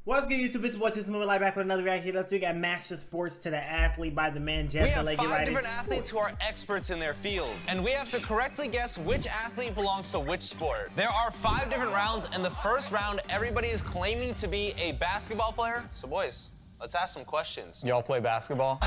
What's good, YouTube? It's TooSmooveEli back with another reaction. We got Match the Sports to the Athlete by the man Jesse. We have 5 different athletes who are experts in their field, and we have to correctly guess which athlete belongs to which sport. There are 5 different rounds, and the first round, everybody is claiming to be a basketball player. So boys, let's ask some questions. Y'all play basketball?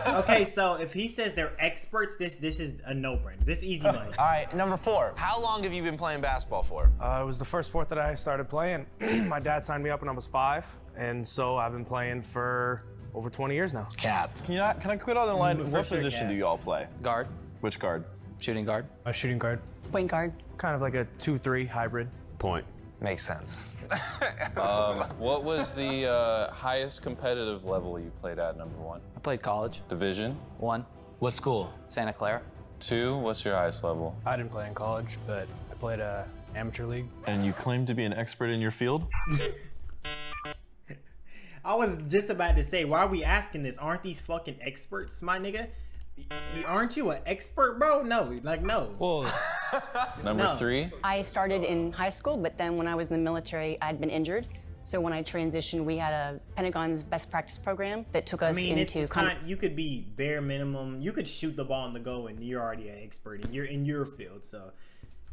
Okay, so if he says they're experts, this is a no-brainer. This is easy money. All right, number 4. How long have you been playing basketball for? It was the first sport that I started playing. My dad signed me up when I was 5, and so I've been playing for over 20 years now. Cap. Can I quit on the line? For What sure, position Cat. do y'all play? Guard, Which guard? shooting guard. A shooting guard. Point guard. Kind of like a 2-3 hybrid. Point. Makes sense. What was the highest competitive level you played at, number 1? I played college. Division? 1. What school? Santa Clara. 2, what's your highest level? I didn't play in college, but I played a amateur league. And you claim to be an expert in your field? I was just about to say, why are we asking this? Aren't these fucking experts, my nigga? Aren't you an expert, bro? No, like no. Well, Number No. 3? I started in high school, but then when I was in the military, I'd been injured. So when I transitioned, we had a Pentagon's best practice program that took us I mean, into it's kind of, you could be bare minimum. You could shoot the ball in the goal, and you're already an expert in your field. So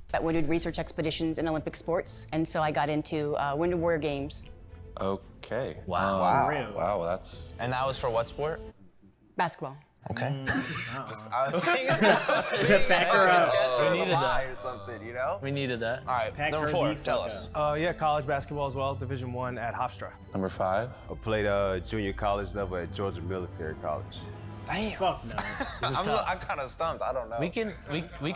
that we did research expeditions in Olympic sports, and so I got into Winter Warrior Games, Okay. Wow. for real. Wow, that's... And that was for what sport? basketball. Okay. I was thinking Back her up. We needed that. or something, you know? We needed that. All right, Pack number her 4, the tell fuck us. yeah, college basketball as well, Division I at Hofstra. Number 5? I played junior college level at Georgia Military College. Damn. Fuck no. I'm kind of stumped. I don't know. We can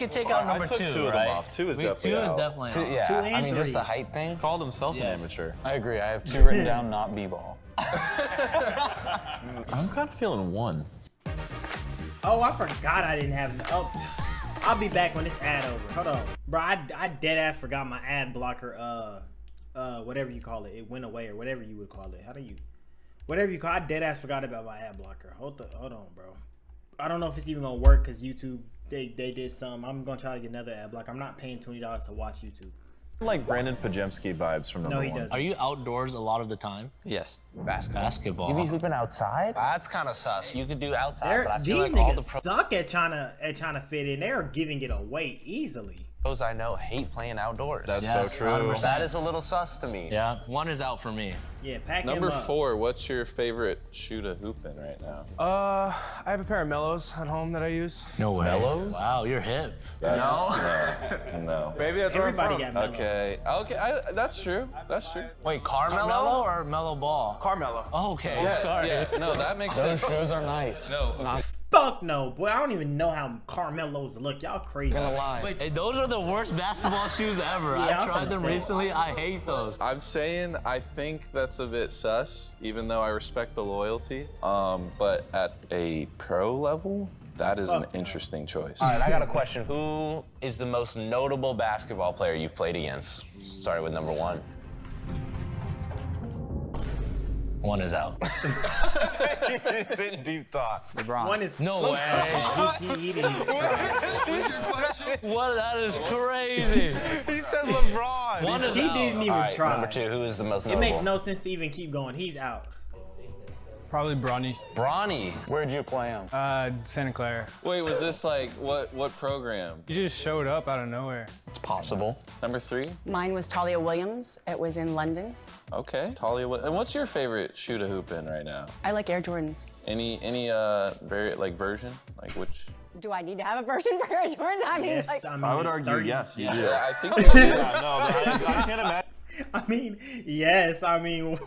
take out number I took 2, two of right? them off. 2 is definitely 2 is out. definitely out. Yeah, 2 I and mean, just 3. the height thing. Called himself Yes. an amateur. I agree. I have 2 written down, not b-ball. I'm kind of feeling 1. Oh, I forgot I didn't have. Oh, I'll be back when this ad over. Hold on, bro. I dead ass forgot my ad blocker. Whatever you call it, it went away or whatever you would call it. Whatever you call. I dead ass forgot about my ad blocker. Hold on, bro. I don't know if it's even gonna work because YouTube they did some. I'm gonna try to get another ad block. I'm not paying $20 to watch YouTube. Like Brandon Pajemski vibes from number No, he 1. doesn't. Are you outdoors a lot of the time? Yes. Basketball. You be hooping outside? That's kind of sus. You could do outside, but I feel These like all niggas the suck at trying to fit in. They're giving it away easily. pros I know hate playing outdoors. That's Yes, so true. 100%. That is a little sus to me. Yeah, 1 is out for me. Yeah, pack Number him up. 4, what's your favorite shoot a hoop in right now? I have a pair of Mellows at home that I use. No way. Mellows? Wow, you're hip. No. Baby, that's where I'm Everybody from. got mellows. Okay, that's true. That's true. Wait, Mellow Carmelo? or mellow ball? Carmelo. Oh, okay, sorry. Yeah, no, that makes sense. shoes are nice. No. Fuck no, boy. I don't even know how Carmelo's look. Y'all crazy. Hey, those are the worst basketball shoes ever. Yeah, I I was tried gonna them say. recently. I hate those. I'm saying I think that's a bit sus, even though I respect the loyalty. But at a pro level, that is an Fuck no. interesting choice. All right, I got a question. Who is the most notable basketball player you've played against? Starting with number 1. 1 is out. It's in deep thought. LeBron. One is No way. he didn't even try. What? That is crazy. He said LeBron. 1 is He out. didn't even All right, try. number 2, who is the most It notable? makes no sense to even keep going. He's out. Probably Bronny. Bronny. Where'd you play him? Santa Clara. Wait, was this like what program? You just showed up out of nowhere. It's possible. Number 3? Mine was Talia Williams. It was in London. Okay, Talia. And what's your favorite shoot a hoop in right now? I like Air Jordans. Any very like version? Like which? Do I need to have a version for Air Jordans? I mean, Yes, like, I mean, I would it's argue 30. yes, you do. Yeah, I think. Yeah, no, but I can't imagine. I mean, yes. I mean,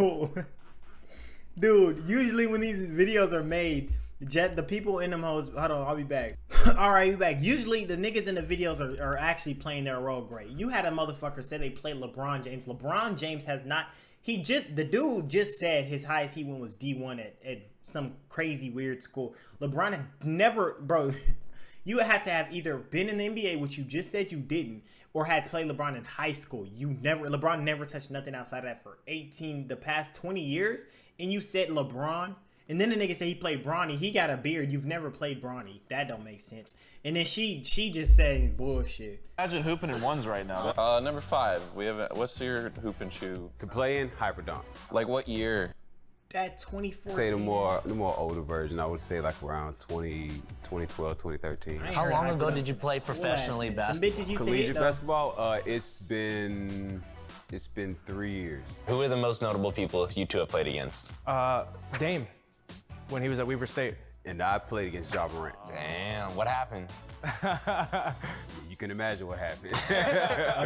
dude. Usually when these videos are made, the people in them hoes. Hold on, I'll be back. All right, be back. Usually the niggas in the videos are actually playing their role great. You had a motherfucker say they played LeBron James. LeBron James has not. The dude just said his highest he went was D1 at some crazy weird school. LeBron had never, bro. You had to have either been in the NBA, which you just said you didn't, or had played LeBron in high school. LeBron never touched nothing outside of that for the past 20 years. And you said LeBron And then the nigga said he played Bronny. He got a beard. You've never played Bronny. That don't make sense. And then she just saying bullshit. Imagine hooping in ones right now. Number 5. We have. What's your hoop and shoe? To play in Hyperdons. Like what year? That 2014. Say the more older version. I would say like around 2012, 2013. How long ago did you play professionally basketball? Collegiate basketball? It's been 3 years. Who are the most notable people you two have played against? Dame, when he was at Weber State. And I played against Ja Morant. Damn, what happened? You can imagine what happened.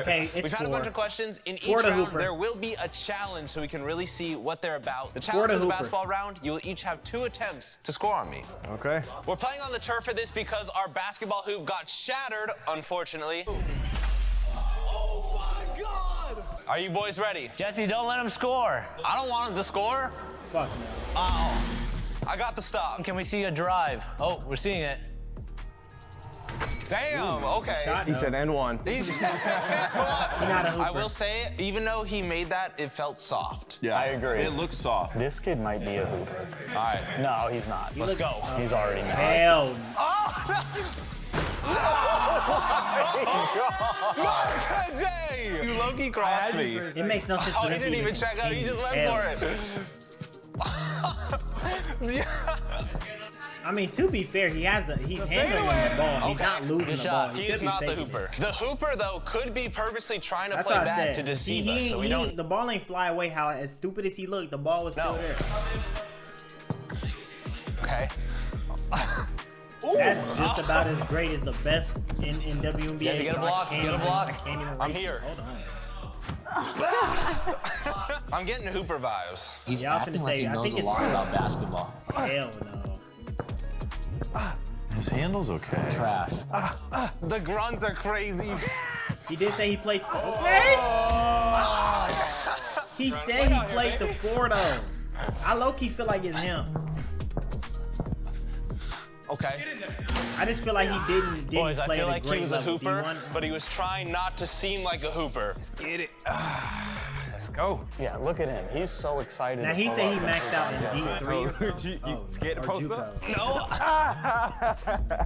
Okay, it's We've had a bunch of questions. In each round, there will be a challenge so we can really see what they're about. The challenge is a basketball round. You will each have 2 attempts to score on me. Okay. We're playing on the turf for this because our basketball hoop got shattered, unfortunately. Oh my God! Are you boys ready? Jesse, don't let him score. I don't want him to score. Fuck no. Oh, I got the stop. Can we see a drive? Oh, we're seeing it. Damn, okay. He said N1. I will say, even though he made that, it felt soft. Yeah, I agree. It looks soft. This kid might be a hooper. All right. No, he's not. Let's go. He's already mad. Hell no. Not today! You low-key crossed me. It makes no sense. Oh, he didn't even check out. He just went for it. I mean, to be fair, he's handling the ball. He's not losing the ball. He is not the hooper. The hooper, though, could be purposely trying to play bad to deceive us, so we don't. The ball ain't fly away. How as stupid as he looked, the ball was still there. Okay. That's just about as great as the best in WNBA. Yeah, get a block. Get a block. I'm here. Hold on. I'm getting Hooper vibes. He's Yeah, acting like he knows a lot about basketball. Hell no. His handle's okay. Trash. The grunts are crazy. He did say he played. He said he played the 4 though. I low-key feel like it's him. Okay. I just feel like he didn't Boys, I play feel at like he great was a level. hooper, D1. but he was trying not to seem like a hooper. Let's get it. Let's go. Yeah, look at him. He's so excited. Now he said he maxed out in D3 or something. You scared to post up? No.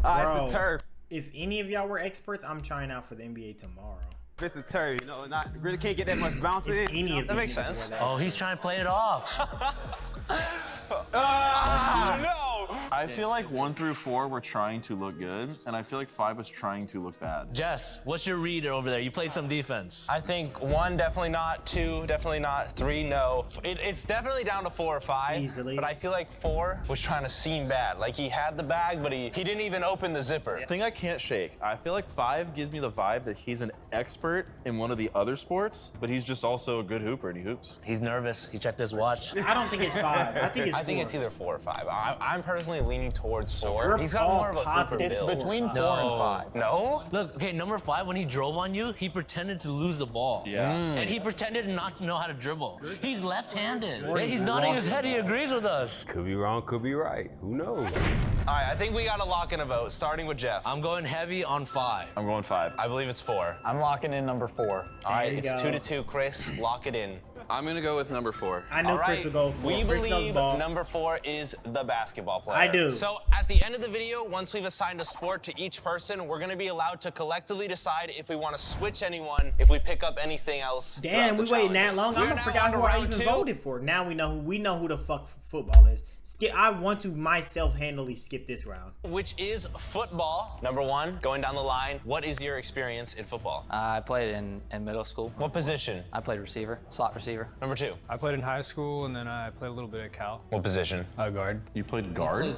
Bro, It's a turf. if any of y'all were experts, I'm trying out for the NBA tomorrow. It's a turf, you know, really can't get that much bounce in. Any of That these makes niggas sense. were that Oh, he's trying to play it off. No. I feel like 1 through 4 were trying to look good, and I feel like 5 was trying to look bad. Jess, what's your read over there? You played some defense. I think 1, definitely not. 2, definitely not. 3, no. It's definitely down to 4 or 5. Easily. But I feel like 4 was trying to seem bad. Like he had the bag, but he didn't even open the zipper. The thing I can't shake, I feel like 5 gives me the vibe that he's an expert in one of the other sports, but he's just also a good hooper and he hoops. He's nervous. He checked his watch. I don't think it's 5. I think it's 4. I think it's either 4 or 5. I'm personally leaning towards 4. we're He's got all more of a hooper positive. It's build. between 4 No. and 5. No? Look, okay, number 5, when he drove on you, he pretended to lose the ball. Yeah. And he pretended not to know how to dribble. He's left-handed. Yeah, he's nodding his head. He agrees with us. Could be wrong, could be right. Who knows? All right, I think we got to lock in a vote, starting with Jeff. I'm going heavy on 5. I'm going 5. I believe it's 4. I'm locking in number 4. All right, you it's go. 2-2, Chris. Lock it in. I'm gonna go with number 4. I knew All Chris right, would go for we Chris knows believe ball. number 4 is the basketball player. I do. So at the end of the video, once we've assigned a sport to each person, we're gonna be allowed to collectively decide if we want to switch anyone, if we pick up anything else. Damn, we waiting that long. I'm We're gonna now forget on to who I round even 2. voted for. Now we know who the fuck football is. I want to myself handily skip this round. Which is football. Number 1, going down the line, what is your experience in football? I played in middle school. What position? I played receiver, slot receiver. Number 2, I played in high school, and then I played a little bit at Cal. what position? Guard. You played guard?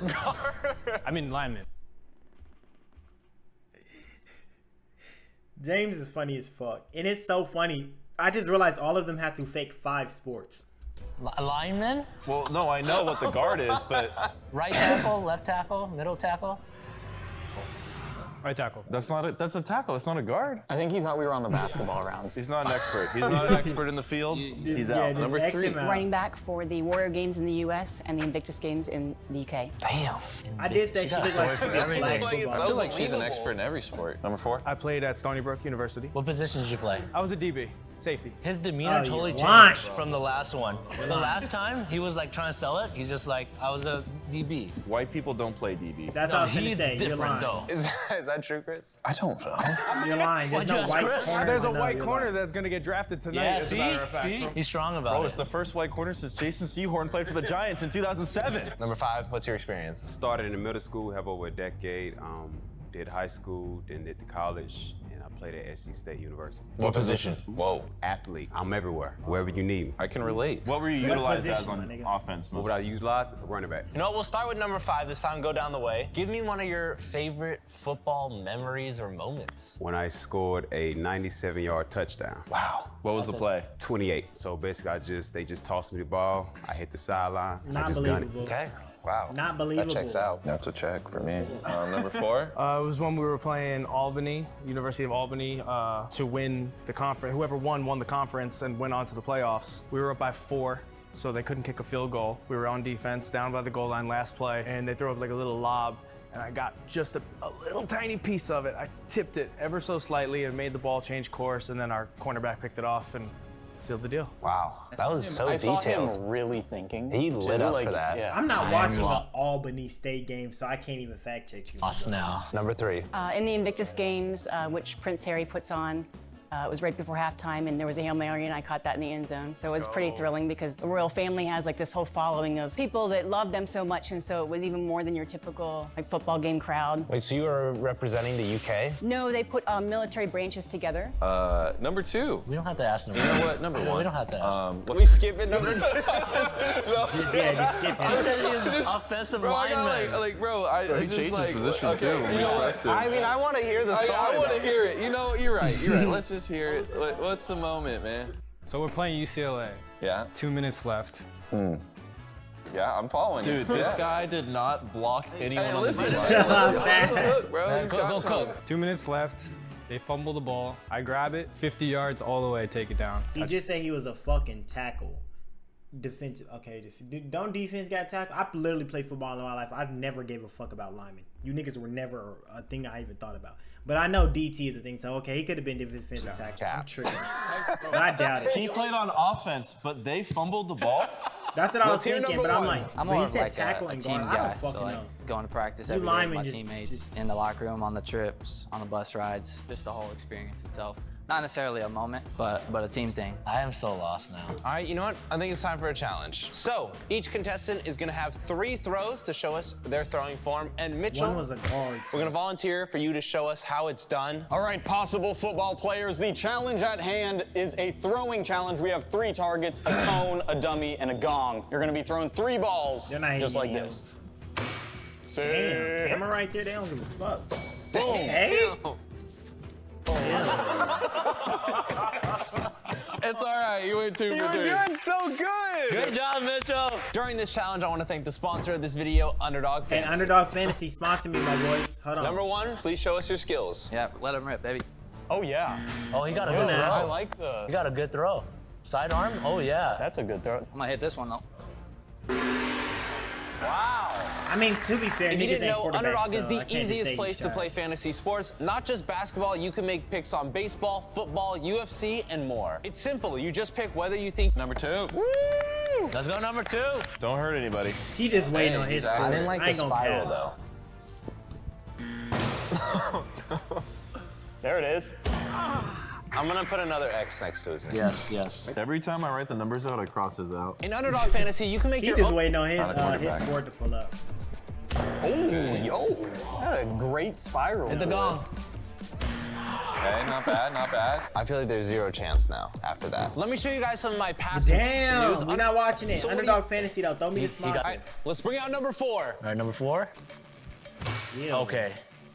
I mean lineman. James is funny as fuck. And it's so funny. I just realized all of them had to fake 5 sports. Lineman? Well, no, I know what the guard is, but Right tackle, left tackle, middle tackle? Right tackle. that's a tackle. That's not a guard. I think he thought we were on the basketball round. He's not an expert. He's not an expert in the field. He's out. just Number X 3. him out. Running back for the Warrior Games in the U.S. and the Invictus Games in the U.K. Damn. I did say she looked like she could Everything. flag Like it's football. so I feel like she's an believable. expert in every sport. Number 4. I played at Stony Brook University. What position did you play? I was a DB. Safety. His demeanor totally lying. changed from the last one. The last time he was like trying to sell it, he's just like, I was a DB. White people don't play DB. That's No, what I was gonna he's say. You're different lying. though. Is that true, Chris? I don't know. You're lying. There's Why'd no you ask white Chris? corner. There's a No, white you're corner lying. that's gonna get drafted tonight, Yeah, as a matter of fact. see? He's strong about Bro, it. it's the first white corner since Jason Sehorn played for the Giants in 2007. Number 5, what's your experience? Started in the middle school, have over a decade. Did high school, then did the college, and I played at SC State University. What position? Whoa. Athlete. I'm everywhere, wherever you need me. I can relate. What were you What utilized as position, on my nigga? offense What most? would I utilize? Running back. You know what, we'll start with number 5 this time, go down the way. Give me one of your favorite football memories or moments. When I scored a 97-yard touchdown. Wow. What was the play? 28. So basically, they just tossed me the ball. I hit the sideline. I Not just gunned it. believable. Okay. Wow. Not believable. That checks out. That's a check for me. Number 4. It was when we were playing Albany, University of Albany, to win the conference. Whoever won the conference and went on to the playoffs. We were up by 4, so they couldn't kick a field goal. We were on defense, down by the goal line last play, and they threw up like a little lob, and I got just a little tiny piece of it. I tipped it ever so slightly and made the ball change course, and then our cornerback picked it off and sealed the deal. Wow. That was so I saw detailed. him really thinking. He lit up like, for that. Yeah. I'm not I watching am the lo- Albany State game, so I can't even fact check you. Us now. Number 3. In the Invictus Games, which Prince Harry puts on, it was right before halftime, and there was a Hail Mary, and I caught that in the end zone. So it was pretty thrilling because the royal family has like this whole following of people that love them so much, and so it was even more than your typical like football game crowd. Wait, so you were representing the UK? No, they put military branches together. Number 2. We don't have to ask him. You know what? Number 1. We don't have to ask. We skip it, number 2. Just skip I it. said he was an offensive lineman. He changed his position okay, too. you know what? pressed him. I mean, I want to hear the story. I want to though. hear it. You know, you're right. Let's just hear it. What's the moment, man? So we're playing UCLA. Yeah. 2 minutes left. Yeah, I'm following you. Dude, this guy did not block anyone Hey, on the listen, D-line. look, bro. Man, He's go, got go, some. go. 2 minutes left. They fumble the ball. I grab it, 50 yards all the way, take it down. He just said he was a fucking tackle. Defensive. Okay, don't defense got tackle? I literally played football in my life. I've never gave a fuck about linemen. You niggas were never a thing I even thought about. But I know DT is a thing, so okay, he could have been defensive tackle. I'm tripping. But I doubt it. He played on offense, but they fumbled the ball. That's what I was Let's hear thinking, number but I'm 1. like, I'm but he more of said like tackle a and team guard. I guy. don't fucking So like know. going to practice You every day with linemen my just- teammates, in the locker room, on the trips, on the bus rides, just the whole experience itself. Not necessarily a moment, but a team thing. I am so lost now. All right, you know what? I think it's time for a challenge. So each contestant is going to have 3 throws to show us their throwing form. And Mitchell, One was a guard. we're going to volunteer for you to show us how it's done. All right, possible football players. The challenge at hand is a throwing challenge. We have 3 targets, a cone, a dummy, and a gong. You're going to be throwing 3 balls, They're not just like hitting this. Damn, camera right there, they don't give a fuck. Boom. Hey? It's all right. You went 2 for 2. Doing so good. Good job, Mitchell. During this challenge, I want to thank the sponsor of this video, Underdog Hey, Fantasy. Underdog Fantasy, sponsor me, my boys. Hold on. Number 1, please show us your skills. Yeah, let them rip, baby. Oh, yeah. Oh, he got a good throw. I like the... He got a good throw. Sidearm? Oh, yeah. That's a good throw. I'm gonna hit this one though. I mean, to be fair, If you niggas didn't ain't know, quarterbacks, Underdog is so the I can't just easiest say place he's to play trash. fantasy sports. Not just basketball, you can make picks on baseball, football, UFC, and more. It's simple. You just pick whether you think... Number 2. Woo! Let's go number 2. Don't hurt anybody. He just waiting on his exactly. score. I didn't like the ain't gonna spiral, cap. though. There it is. I'm going to put another X next to his name. Yes, yes. Every time I write the numbers out, I cross his out. In Underdog Fantasy, you can make He your just own... waiting on his quarterback. score to pull up. Oh, yo. That a great spiral. Hit the gong. Okay, not bad, not bad. I feel like there's 0 chance now after that. Let me show you guys some of my past news. Damn, we're not watching it. So what do Underdog Fantasy, though. Throw me the He sponsor. got- All right, let's bring out number 4. All right, number 4. Yeah. Okay.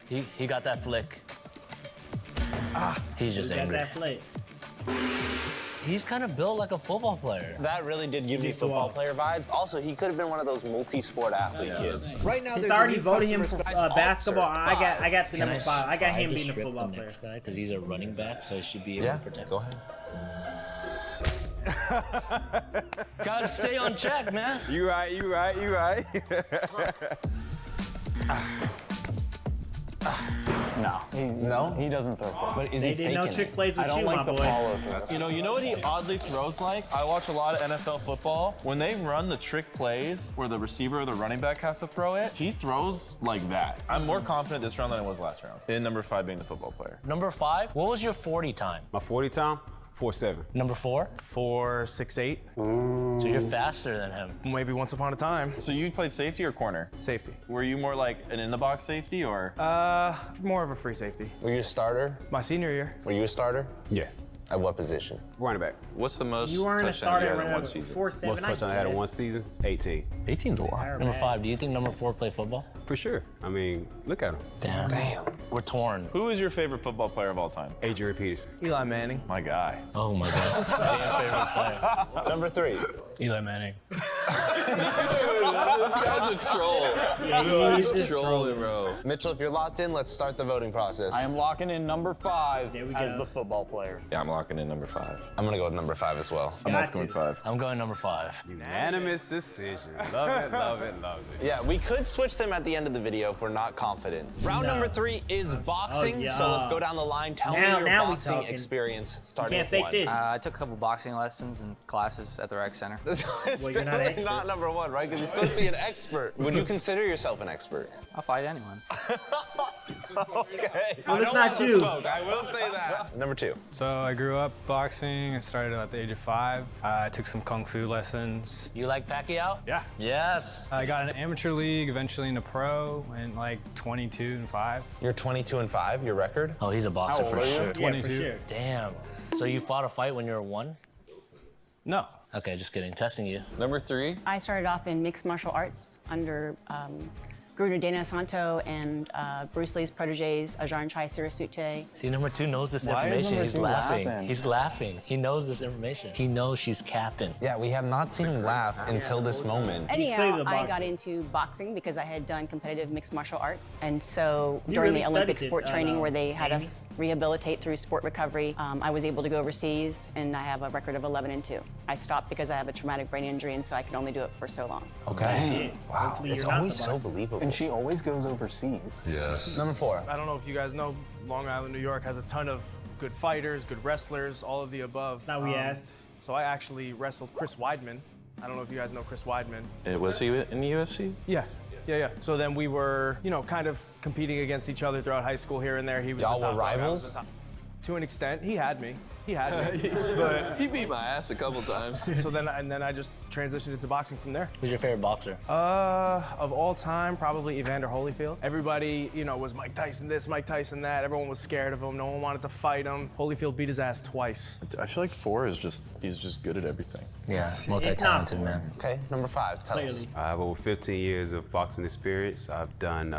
He got that flick. He's just Got angry. that flick. He's kind of built like a football player. That really did give me He's so football off. player vibes. Also, he could have been one of those multi-sport athlete kids. Right now, Since I already voted him for basketball, I got the Can number 5. I got him being a football player. next guy because he's a running back, so he should be able Yeah, to protect. go ahead. Gotta stay on check, man. You right. No. No? He doesn't throw football. But is They he did faking no trick it? plays with I don't you, like my the boy. follow through. You know what he oddly throws like? I watch a lot of NFL football. When they run the trick plays where the receiver or the running back has to throw it, he throws like that. I'm more confident this round than I was last round. In number 5 being the football player. Number 5, what was your 40 time? My 40 time, 4.7. Number 4? 4.68. So you're faster than him. Maybe once upon a time. So you played safety or corner? Safety. Were you more like an in-the-box safety or? More of a free safety. Were you a starter? My senior year. Were you a starter? Yeah. At what position? Running back. What's the most You weren't a touchdowns starter you had in running one up season? 4.7. Most touchdowns I had in one season? 18. 18's a lot. Number 5, do you think number 4 play football? For sure. I mean, look at him. Damn. We're torn. Who is your favorite football player of all time? Adrian Peterson. Eli Manning. My guy. Oh my God. Damn favorite player. Number 3. Eli Manning. This guy's a troll. Yeah, he's just trolling, bro. Mitchell, if you're locked in, let's start the voting process. I am locking in number 5 There we as go. the football player. Yeah, I'm locking in number 5. I'm gonna go with number 5 as well. I'm Got also going to. 5. I'm going number 5. Unanimous decision. Love it, love it, love it. Yeah, we could switch them at the end of the video if we're not confident. Round number 3 is boxing, yeah. so let's go down the line. Tell me Now your we boxing talking. experience, starting Can't with fake 1. this. I took a couple boxing lessons and classes at the rec center. It's Well, you're not an definitely expert. not number 1, right? Because you're supposed to be an expert. Would you consider yourself an expert? I'll fight anyone. Okay. Well, I it's don't not want the you. smoke, I will say that. Number 2. So I grew up boxing. I started at the age of 5. I took some kung fu lessons. You like Pacquiao? Yeah. Yes. I got an amateur league, eventually into pro, went like 22-5. You're 22-5, your record? Oh, he's a boxer for sure. Yeah, for 22. sure. Damn. So you fought a fight when you were 1? No. Okay, just kidding. Testing you. Number 3. I started off in mixed martial arts under Guru Dana Santo and Bruce Lee's proteges, Ajahn Chai Sirasute. See, number 2 knows this Why is information. number He's 2 laughing. laughing? He's laughing. He knows this information. He knows she's capping. Yeah, we have not seen him laugh until this moment. clearly Anyhow, the I boxer. got into boxing because I had done competitive mixed martial arts. And so You during really the Olympic studied sport this, training where they had Amy? us rehabilitate through sport recovery, I was able to go overseas and I have a record of 11-2. I stopped because I have a traumatic brain injury and so I could only do it for so long. Okay. Wow, Hopefully it's you're not always the so boss. believable. And she always goes overseas. Yes. Number 4. I don't know if you guys know, Long Island, New York has a ton of good fighters, good wrestlers, all of the above. Now we asked. So I actually wrestled Chris Weidman. I don't know if you guys know Chris Weidman. Was he in the UFC? Yeah. Yeah. So then we were, kind of competing against each other throughout high school here and there. He was Y'all the top were dog, I was rivals? the top. To an extent, he had me. But He beat my ass a couple times. so then I just transitioned into boxing from there. Who's your favorite boxer? Of all time, probably Evander Holyfield. Everybody, was Mike Tyson this, Mike Tyson that. Everyone was scared of him. No one wanted to fight him. Holyfield beat his ass twice. I feel like 4 is he's just good at everything. Yeah, multi-talented not man. Okay, number 5, tell us. Clearly. I have over 15 years of boxing experience. I've done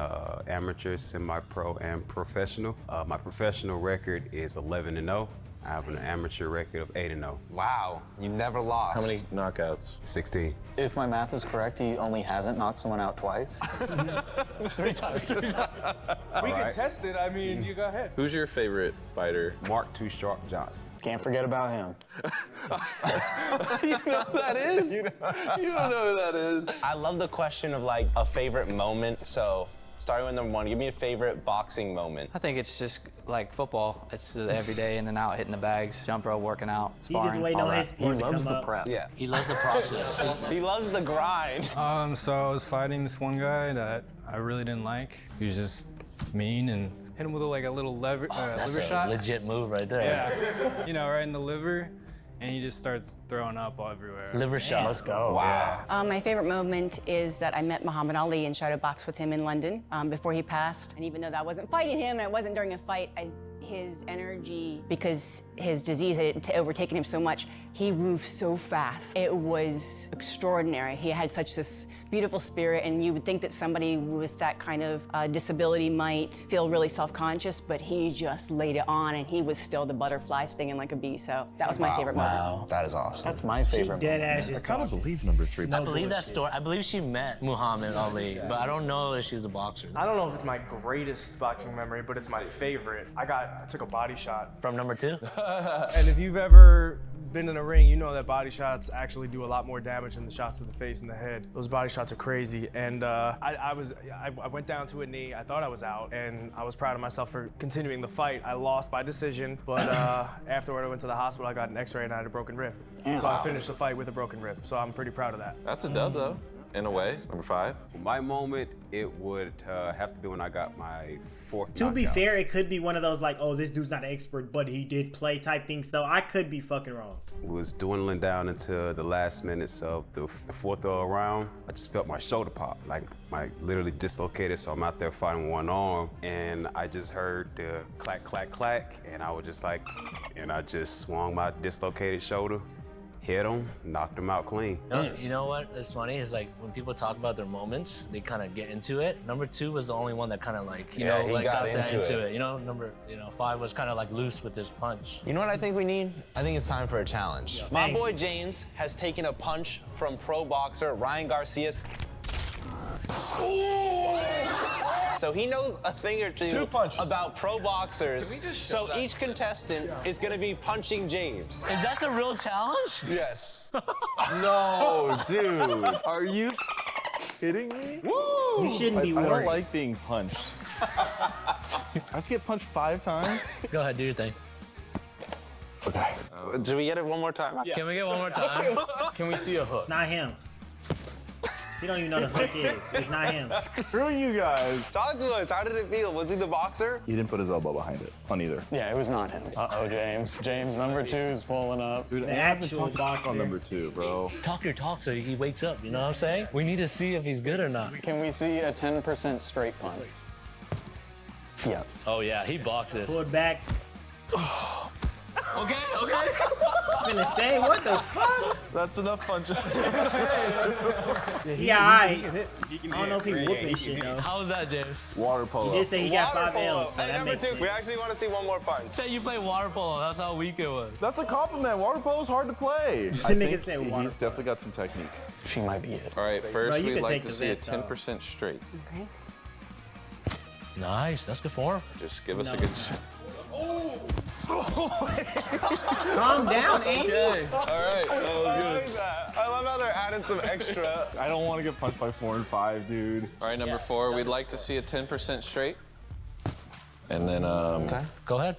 amateur, semi-pro, and professional. My professional record is 11-0. I have an amateur record of 8-0. Wow, you never lost. How many knockouts? 16. If my math is correct, he only hasn't knocked someone out twice. 3 times. We can test it. I mean, you go ahead. Who's your favorite fighter? Mark Too Sharp Johnson. Can't forget about him. You know who that is? You don't know who that is. I love the question of like a favorite moment. So starting with number 1, give me a favorite boxing moment. I think it's just like football. It's every day in and out, hitting the bags, jump rope, working out, He just sparring, waiting all on that. his sport to Loves come the up. prep. Yeah. He loves the process. He loves the grind. So I was fighting this one guy that I really didn't like. He was just mean and hit him with a little liver That's liver a shot. legit move right there. Yeah. Right in the liver, and he just starts throwing up everywhere. Liver shot. Let's go. Wow. My favorite moment is that I met Muhammad Ali and tried to box with him in London before he passed. And even though that wasn't fighting him and it wasn't during a fight, his energy, because his disease had overtaken him so much, he moved so fast. It was extraordinary. He had such this beautiful spirit, and you would think that somebody with that kind of disability might feel really self-conscious, but he just laid it on, and he was still the butterfly stinging like a bee. So that was my favorite moment. Wow. That is awesome. That's my She favorite dead moment. ass just I kind of talking. believe number 3. I believe that story. I believe she met Muhammad Ali, but I don't know if she's a boxer. I don't know if it's my greatest boxing memory, but it's my favorite. I took a body shot. From number 2? And if you've ever been in a ring, you know that body shots actually do a lot more damage than the shots to the face and the head. Those body shots are crazy. And I went down to a knee. I thought I was out, and I was proud of myself for continuing the fight. I lost by decision, but afterward I went to the hospital. I got an X-ray and I had a broken rib. So I finished the fight with a broken rib. So I'm pretty proud of that. That's a dub, though, in a way. Number 5. For my moment, it would have to be when I got my 4th To be knockout. fair, it could be one of those like, oh, this dude's not an expert, but he did play type thing. So I could be fucking wrong. Was dwindling down into the last minutes of the 4th round. I just felt my shoulder pop, like my literally dislocated. So I'm out there fighting one arm, and I just heard the clack, clack, clack, and I was just like, and I just swung my dislocated shoulder, hit him, knocked him out clean. You know what is funny is like when people talk about their moments, they kind of get into it. Number 2 was the only one that kind of like, you know, like got that into it. You know, 5 was kind of like loose with his punch. You know what I think we need? I think it's time for a challenge. Yeah. My boy James has taken a punch from pro boxer Ryan Garcia's. So he knows a thing or two about pro boxers. So each contestant is going to be punching James. Is that the real challenge? Yes. No, dude. Are you kidding me? You shouldn't be I worried. don't like being punched. I have to get punched 5 times? Go ahead, do your thing. Okay. Do we get it one more time? Yeah. Can we get one more time? Can we see a hook? It's not him. He don't even know the hook is. It's not him. Screw you guys. Talk to us. How did it feel? Was he the boxer? He didn't put his elbow behind it on either. Yeah, it was not him. Uh-oh, James. James, number 2's pulling up. Dude, The I haven't actual talked boxer. on number 2, bro. Talk your talk so he wakes up, you know what I'm saying? We need to see if he's good or not. Can we see a 10% straight punch? Yeah. Oh yeah, he boxes. Pulled back. Okay. I was gonna say, what the fuck? That's enough punches. Yeah, I don't know if he whooping shit though. How was that, James? Water polo. He did say he got Water 5 polo. L's, so Hey, that number makes 2. sense. We actually want to see one more punch. Say you play water polo. That's how weak it was. That's a compliment. Water polo's hard to play. The I nigga think said water he's definitely got some technique. She might be it. All right, first you we'd can like take to the see a vest off. 10% straight. Okay. Nice, that's good for him. Just give us No. a good shot. Calm down, Amy. All right, that was I good. like that. I love how they're adding some extra. I don't want to get punched by 4 and 5, dude. All right, number 4, we'd like to see a 10% straight. And then, Go ahead.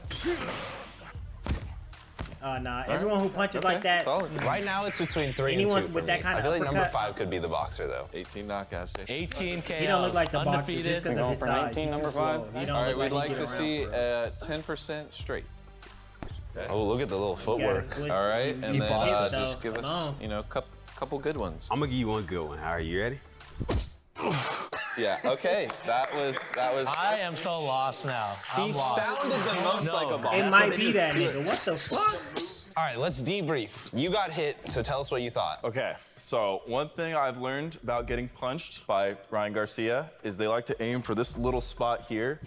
Nah, everyone who punches like that, solid. Right now, it's between 3 Anyone and 2 for with that me. kind I of feel like number uppercut- 5 could be the boxer, though. 18 knockouts, Jason. 18 KOs. he don't look like the boxer undefeated. just because We're of his going for size. 19, He's too number slow. 5? He don't All right, look we'd like like he to get see around a 10% straight. Oh, look at the little footwork. twist. All right, and He then fought, just though. give Come us, on. you know, a couple good ones. I'm gonna give you one good one. Are you ready? Yeah, okay. That was. I am so lost now. He I'm lost. sounded the most like a boxer. It might be that nigga. What the fuck? All right, let's debrief. You got hit, so tell us what you thought. Okay, so one thing I've learned about getting punched by Ryan Garcia is they like to aim for this little spot here,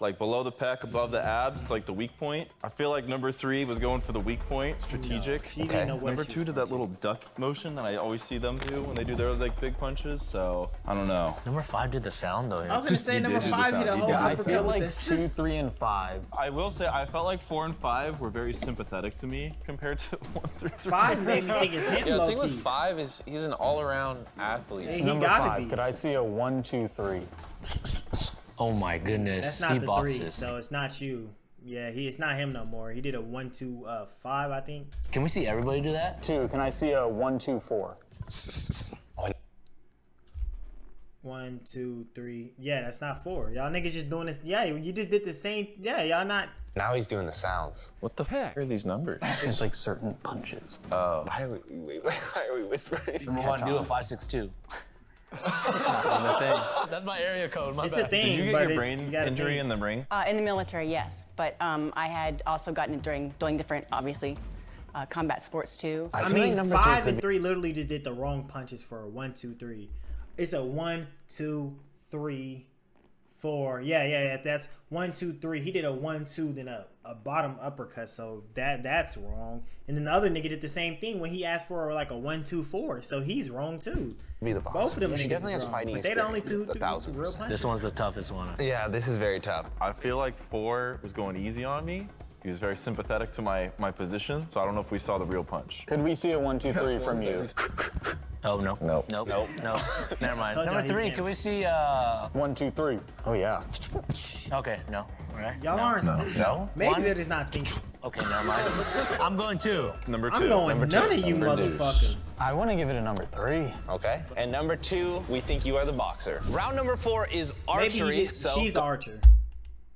like below the pec, above the abs. It's like the weak point. I feel like number 3 was going for the weak point, strategic. She didn't know what Number she 2 was did that little duck motion that I always see them do when they do their like big punches. So I don't know. Number 5 did the sound though. I was gonna say number did 5 the hit a sound. whole Yeah, I uppercut feel with like this. 2, 3, and 5. I will say I felt like 4 and 5 were very sympathetic to me compared to 1 through 3. 5 made me think it's him, Yeah, the low thing with key. 5 is he's an all-around athlete. He Number gotta 5, be. could I see a 1, 2, 3? Oh my goodness. That's not he the boxes. 3, so it's not you. Yeah, it's not him no more. He did a 1, 2, 5, I think. Can we see everybody do that? 2, can I see a 1, 2, 4? 1, 2, 3. Yeah, that's not 4. Y'all niggas just doing this. Yeah, you just did the same. Yeah, y'all not. Now he's doing the sounds. What the heck are these numbers? It's like certain punches. Why are we whispering? Number 1, do a 562. That's my area code. My It's bad. a thing. Did you get but your it's- brain you gotta injury think. in the ring? In the military, yes, but I had also gotten it doing different, obviously, combat sports too. I mean, 5 and 3 literally just did the wrong punches for a 1, 2, 3. It's a 1, 2, 3, 4. Yeah. That's 1, 2, 3. He did a 1, 2, then a bottom uppercut. So that's wrong. And then the other nigga did the same thing when he asked for like a 1, 2, 4. So he's wrong too. Be the boxer. Both of them She niggas definitely is has wrong. fighting But they the only experience, two 1,000%. real punches. This one's the toughest one. Yeah, this is very tough. I feel like 4 was going easy on me He was very sympathetic to my position, so I don't know if we saw the real punch. Could we see a 1, 2, 3 from you? Oh, no. Nope. Nope. No. Never mind. Told y'all Number he 3, can't. can we see, 1, 2, 3. Oh, yeah. Okay, no. All right. Y'all aren't. No? Maybe One. they're just not thinking. Okay, never mind. I'm going 2. Number 2. I'm going Number none two. of you Number motherfuckers. I want to give it a number 3. Okay. And number 2, we think you are the boxer. Round number 4 is Maybe archery. she's the archer.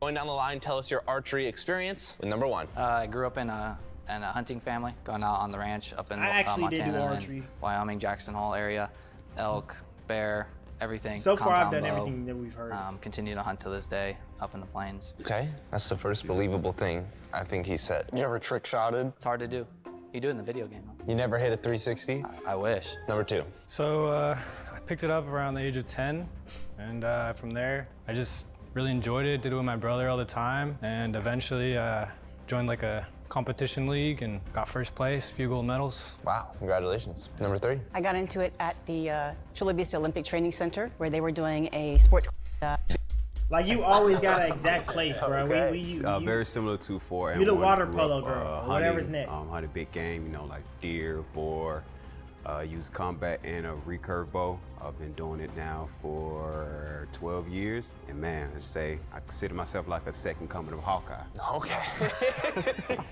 Going down the line, tell us your archery experience with number 1. I grew up in a hunting family, going out on the ranch up in I actually did do Montana archery. and Wyoming, Jackson Hole area, elk, bear, everything. So far, I've compound done bow. everything that we've heard. Continue to hunt to this day up in the plains. Okay. That's the first believable thing I think he said. You ever trick shotted? It's hard to do. You do it in the video game. You never hit a 360? I wish. Number 2. So I picked it up around the age of 10, and from there, I just really enjoyed it, did it with my brother all the time, and eventually joined like a competition league and got first place, a few gold medals. Wow. Congratulations. Number 3. I got into it at the Chula Vista Olympic Training Center, where they were doing a sport. Like, you always got an exact place, bro. Very similar to 4. You the one water grew polo up, girl, whatever's next. Hunted big game, you know, like deer, boar, use combat and a recurve bow. I've been doing it now for 12 years. And man, I just say, I consider myself like a second coming of Hawkeye. Okay.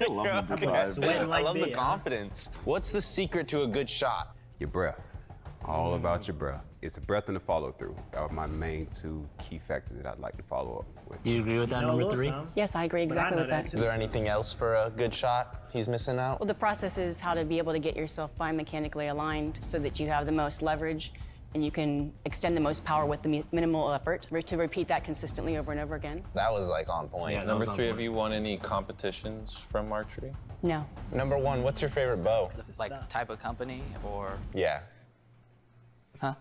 I love the drive. Sweating like I love the bitch, huh? confidence. What's the secret to a good shot? Your breath. All about your breath. It's the breath and the follow through. That are my main 2 key factors that I'd like to follow up with. Do you agree with that, number 3? Yes, I agree exactly with that. Is there anything else for a good shot he's missing out? Well, the process is how to be able to get yourself biomechanically aligned so that you have the most leverage and you can extend the most power with the minimal effort to repeat that consistently over and over again. That was like on point. Yeah, Number 3, have you won any competitions from archery? No. Number 1, what's your favorite bow? Like type of company or, Yeah. huh?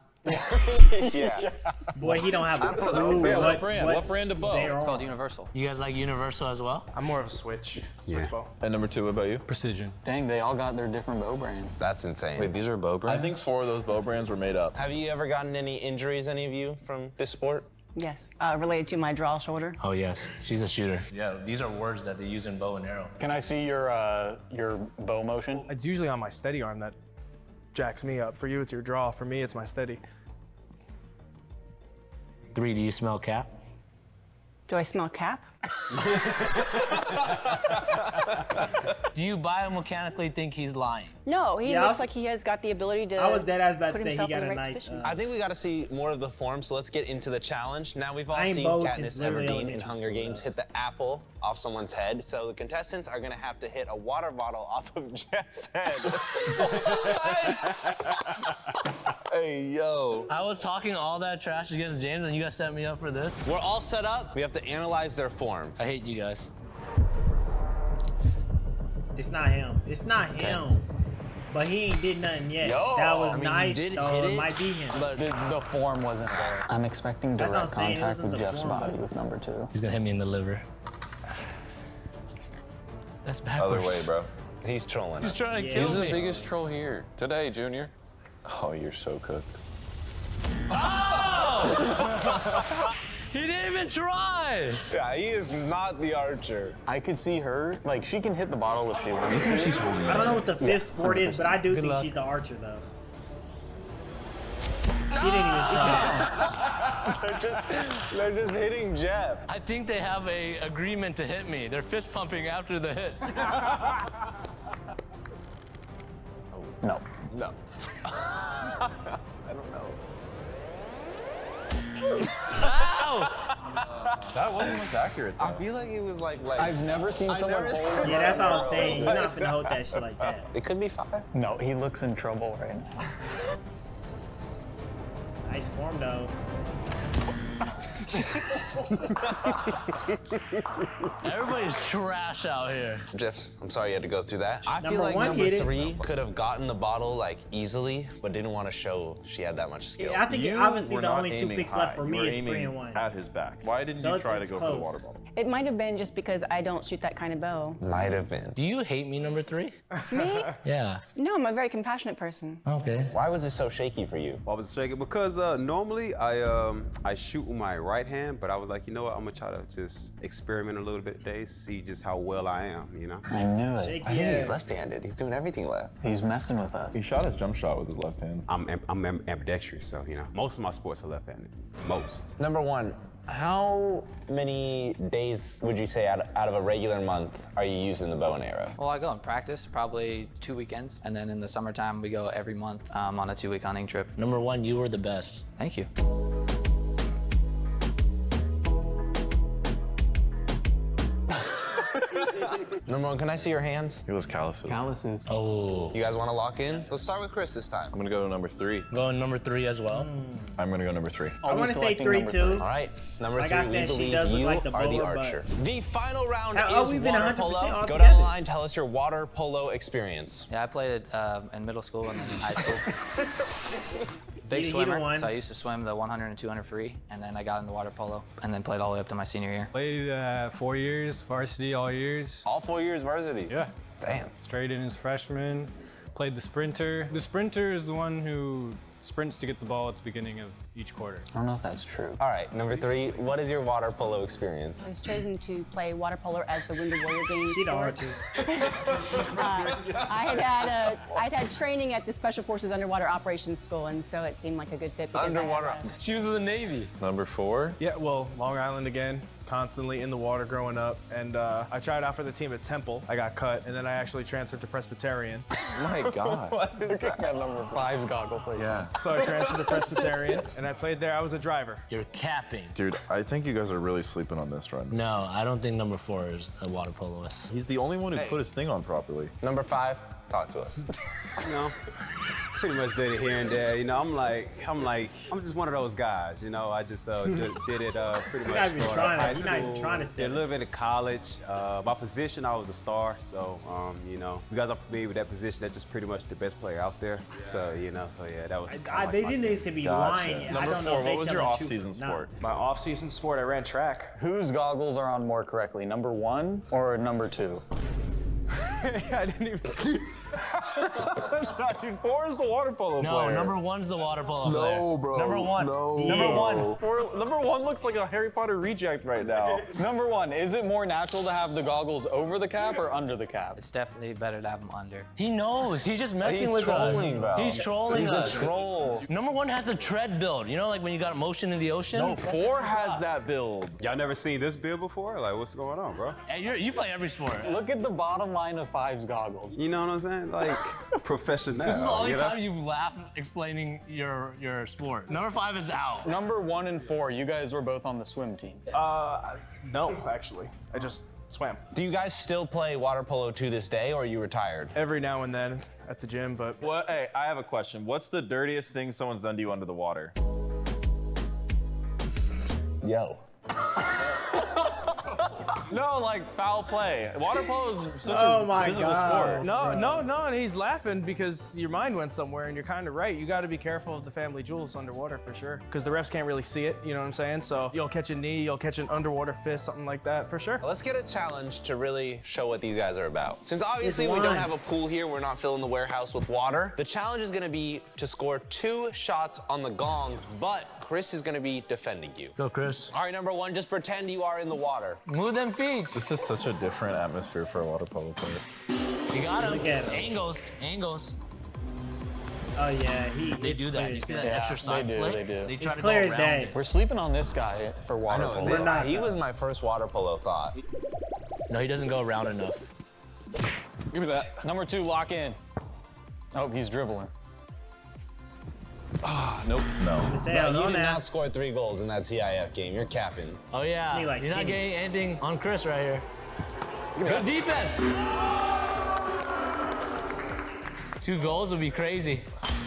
Yeah. Boy, he don't have a clue. What brand of bow? they are. It's called Universal. You guys like Universal as well? I'm more of a switch bow. And number 2, what about you? Precision. Dang, they all got their different bow brands. That's insane. Wait, these are bow brands? I think 4 of those bow brands were made up. Have you ever gotten any injuries, any of you, from this sport? Yes. Related to my draw shoulder. Oh, yes. She's a shooter. Yeah, these are words that they use in bow and arrow. Can I see your bow motion? It's usually on my steady arm that jacks me up. For you, it's your draw. For me, it's my steady. 3, do you smell cap? Do I smell cap? Do you biomechanically think he's lying? No, he Yeah, looks like he has got the ability to. I was dead ass about to put say he himself got in a the right nice. position. I think we got to see more of the form, so let's get into the challenge. Now, we've all I ain't seen bowed Katniss since literally Everdeen in elementary Hunger school, Games though. hit the apple off someone's head, so the contestants are going to have to hit a water bottle off of Jeff's head. Hey, yo. I was talking all that trash against James and you guys set me up for this? We're all set up. We have to analyze their form. I hate you guys. It's not him. It's not him. But he ain't did nothing yet. That was nice, did though. hit It it, might be him. But The form wasn't there. I'm expecting That's what I'm direct saying, it contact wasn't with the Jeff's form, body though. with number 2. He's gonna hit me in the liver. That's backwards. Other way, bro. he's trolling He's us. trying to Yeah. kill He's the me. biggest troll here. Today, Junior. Oh, you're so cooked. Oh! He didn't even try. Yeah, he is not the archer. I could see her, like, she can hit the bottle if she wants to. I don't know what the fifth sport is, but I do think luck. she's the archer, though. She didn't even try. They're just hitting Jeff. I think they have a agreement to hit me. They're fist pumping after the hit. No. No. I don't know. Ow! That wasn't much accurate, though. I feel like it was like I've never seen someone never hold. Yeah, that's what I was saying. You're not finna hold that shit like that. It could be 5. No, he looks in trouble right now. Nice form, though. Everybody's trash out here. Jeff, I'm sorry you had to go through that. I Number feel like one number hit it. 3 could have gotten the bottle like easily, but didn't want to show she had that much skill. Yeah, I think You obviously were the not only 2 aiming picks high. left for You me were is 3 aiming and 1. at his back. Why didn't So you it's- try to it's go for the close. water bottle? It might have been just because I don't shoot that kind of bow. Might have been. Do you hate me, number 3? Me? Yeah. No, I'm a very compassionate person. Okay. Why was it so shaky for you? I was shaking because normally I shoot shoot with my right hand, but I was like, you know what? I'm gonna try to just experiment a little bit today, see just how well I am, you know? I knew it. Shaky I think ass. he's left-handed. He's doing everything left. He's messing with us. He shot his jump shot with his left hand. I'm ambidextrous, so, you know, most of my sports are left-handed. Most. Number one, how many days would you say out of a regular month are you using the bow and arrow? Well, I go in practice probably 2 weekends, and then in the summertime we go every month on a 2-week hunting trip. Number one, you were the best. Thank you. Number one, can I see your hands? He was calluses. Calluses. Oh. You guys want to lock in? Let's start with Chris this time. I'm gonna go to number 3. Going number 3 as well. I'm gonna go number 3. I want to say 3 too. All right, number Like 3, I we said, she believe does look you like the are the bowler, but- archer. The final round Oh, is we've been water 100% polo. Go altogether. down the line, tell us your water polo experience. Yeah, I played it in middle school and then in high school. Big He the swimmer, one. so I used to swim the 100 and 200 free, and then I got into water polo, and then played all the way up to my senior year. Played 4 years, varsity all years. All 4 years varsity. Yeah, Damn. straight in as freshman. Played the sprinter. The sprinter is the one who sprints to get the ball at the beginning of each quarter. I don't know if that's true. All right, number 3, what is your water polo experience? I was chosen to play water polo as the Wounded Warrior Games She the sport. archer. I'd had training at the Special Forces Underwater Operations School, and so it seemed like a good fit because Underwater. She was in the Navy. Number 4. Yeah, well, Long Island again. Constantly in the water growing up, and I tried out for the team at Temple. I got cut, and then I actually transferred to Presbyterian. My God. Got number 5's goggle, please. Yeah. So I transferred to Presbyterian, and I played there. I was a driver. You're capping. Dude, I think you guys are really sleeping on this run. No, I don't think number 4 is a water poloist. He's the only one who put his thing on properly. Number 5, talk to us. You know, pretty much did it here and there. You know, I'm just one of those guys. You know, I just did it pretty much. not even growing up, trying to- high you're not even school, trying to say did a it. little bit of college. My position, I was a star. So, you know, you guys are familiar with that position. That's just pretty much the best player out there. So, you know, that was. kinda like They my didn't thing. need to be Gotcha. lying. I Number don't know 4, if they what was tell your the off-season truth or not. sport? My off-season sport, I ran track. Whose goggles are on more correctly, number 1 or number 2? I didn't even. Dude, 4 is the water polo No, player. number 1's the water polo player. No, bro. Number 1. No. Number 1. Number 1 looks like a Harry Potter reject right now. Number 1, is it more natural to have the goggles over the cap or under the cap? It's definitely better to have them under. He knows. He's just messing He's with trolling, us. bro. He's trolling He's us. a troll. Number 1 has the tread build. You know, like when you got motion in the ocean? No, 4 has that build. Y'all never seen this build before? Like, what's going on, bro? Hey, you play every sport. Look at the bottom line of 5's goggles. You know what I'm saying? Like, professional. This is the only you know? time you've laughed explaining your sport. Number 5 is out. Number 1 and 4, you guys were both on the swim team. No, actually, I just swam Do you guys still play water polo to this day, or are you retired? every now and then at the gym, but What? Hey, I have a question. What's the dirtiest thing someone's done to you under the water? Yo. No, like foul play. Water polo is such Oh a my physical God. sport. no, and he's laughing because your mind went somewhere, and you're kind of right. You got to be careful of the family jewels underwater for sure, because the refs can't really see it. You know what I'm saying? So you'll catch a knee, you'll catch an underwater fist, something like that for sure. Let's get a challenge to really show what these guys are about. Since obviously It's we don't one. have a pool here, we're not filling the warehouse with water. The challenge is gonna be to score 2 shots on the gong, but Chris is gonna be defending you. Go, Chris. All right, number 1, just pretend you are in the water. Move them feet. This is such a different atmosphere for a water polo player. You got him. Look at him. Angles. Oh yeah, They do that. You see that extra side they do, flip? they do. They try It's to clear go as around day. it. We're sleeping on this guy for I water know, polo. not, he though. was my first water polo thought. No, he doesn't go around enough. Give me that. Number 2, lock in. Oh, he's dribbling. Nope. No. Say Bro, I you know did now. not score 3 goals in that CIF game. You're capping. Oh yeah. Me like You're not Kenny. getting anything on Chris right here. Good defense. 2 goals would be crazy.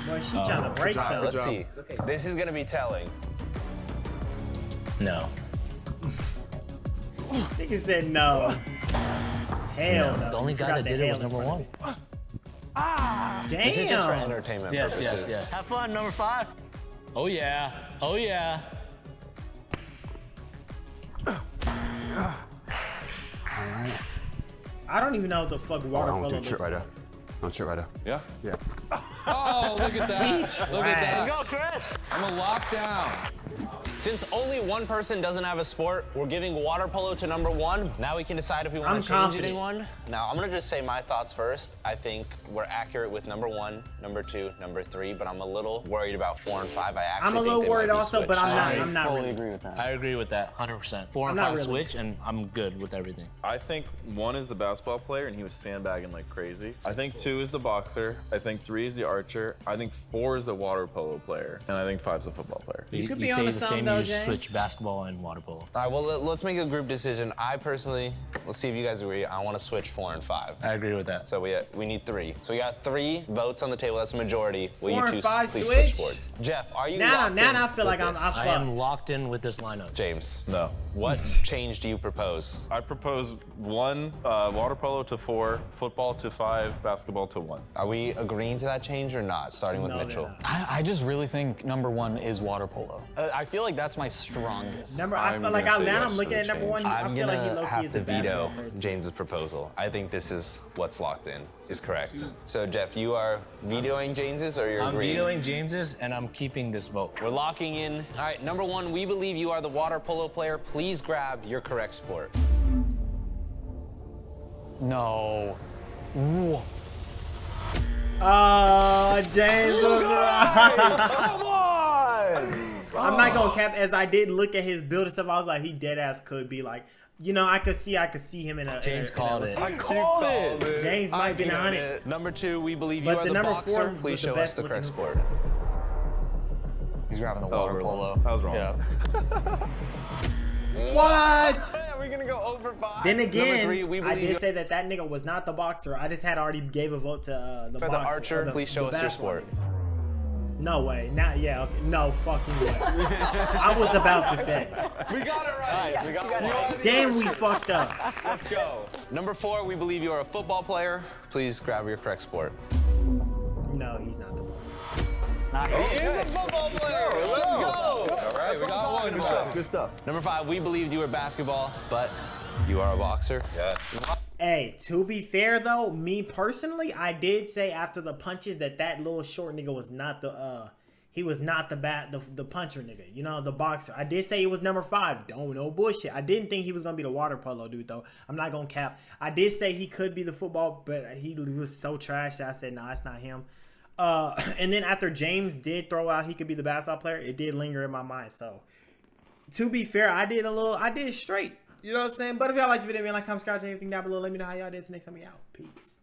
Boy, she trying to break something. Let's see. This is gonna be telling. No. Nigga said no. Hell no. The only guy that did it was number 1. Damn. This is just for entertainment purposes. Yes. Have fun, number 5. Oh yeah. Oh yeah. I don't even know what the fuck water I polo don't do looks trip right like. there. Don't trip right there. Yeah? Yeah. Oh, look at that. Look at Trash. that. Go, Chris. I'm a lockdown. Since only one person doesn't have a sport, we're giving water polo to number 1. Now we can decide if we want to change anyone. Now, I'm gonna just say my thoughts first. I think we're accurate with number 1, number 2, number 3, but I'm a little worried about 4 and 5. I'm a little worried also, but I'm not fully really. agree with that. I agree with that 100%. 4 and 5 switch, and I'm good with everything. I think 1 is the basketball player, and he was sandbagging like crazy. I think 2 is the boxer. I think 3 is the archer. I think 4 is the water polo player, and I think 5 is the football player. You could be say on the to same. something though, You James. switch basketball and water polo. All right, well, let's make a group decision. I personally, let's see if you guys agree. I want to switch 4 and 5. I agree with that. So we need 3. So we got 3 votes on the table. That's a majority. Will 4 you and please 5 switch switch? sports? Jeff, are you Now locked in I feel like with I'm this? I am locked in with this lineup. James, No. what change do you propose? I propose 1 water polo to 4, football to 5, basketball to 1. Are we agreeing to that change or not? Starting with No, they're Mitchell. not. I just really think number 1 is water polo. I feel like that's my strongest. I feel like gonna say now yes I'm looking to at the number 1. I'm I feel like he gonna low-key have is to a basketball veto player, too. James's proposal. I think this is what's locked in, is correct. So Jeff, you are vetoing James's or you're I'm agreeing? vetoing James's, and I'm keeping this vote. We're locking in. All right, number 1, we believe you are the water polo player. Please grab your correct sport. No. Ooh. Oh, James was right. Come on! I'm not gonna cap. As I did look at his build and stuff, I was like, he dead ass could be like, you know, I could see him in a. James called it. I called it. James might be 100. Number 2, we believe you But are the the number boxer. 4 Please was the show us best the correct looking sport. He's grabbing the Oh, water we're polo. wrong. I was wrong. Yeah. What? Are we gonna go over 5? Then Number again, 3, we I believe did you say that nigga was not the boxer. I just had already gave a vote to the for boxer. the archer. Please show us your basketball sport. nigga. No way. Not yeah. Okay. No fucking way. I was about to say. We got it right. We got it right. Damn, we fucked up. Let's go. Number 4, we believe you are a football player. Please grab your correct sport. No, he's not the boxer. He is a football player. Let's go. All right, we got one. Good stuff. Number 5, we believed you were basketball, but you are a boxer. Yeah. Hey, to be fair though, me personally, I did say after the punches that little short nigga was not the he was not the puncher nigga, you know, the boxer. I did say he was number 5. Don't no bullshit. I didn't think he was gonna be the water polo dude though. I'm not gonna cap. I did say he could be the football, but he was so trash that I said nah, it's not him. And then after James did throw out he could be the basketball player, it did linger in my mind. So to be fair, I did straight. You know what I'm saying? But if y'all like the video, man, like, comment, subscribe, everything down below. Let me know how y'all did. Till next time we out. Peace.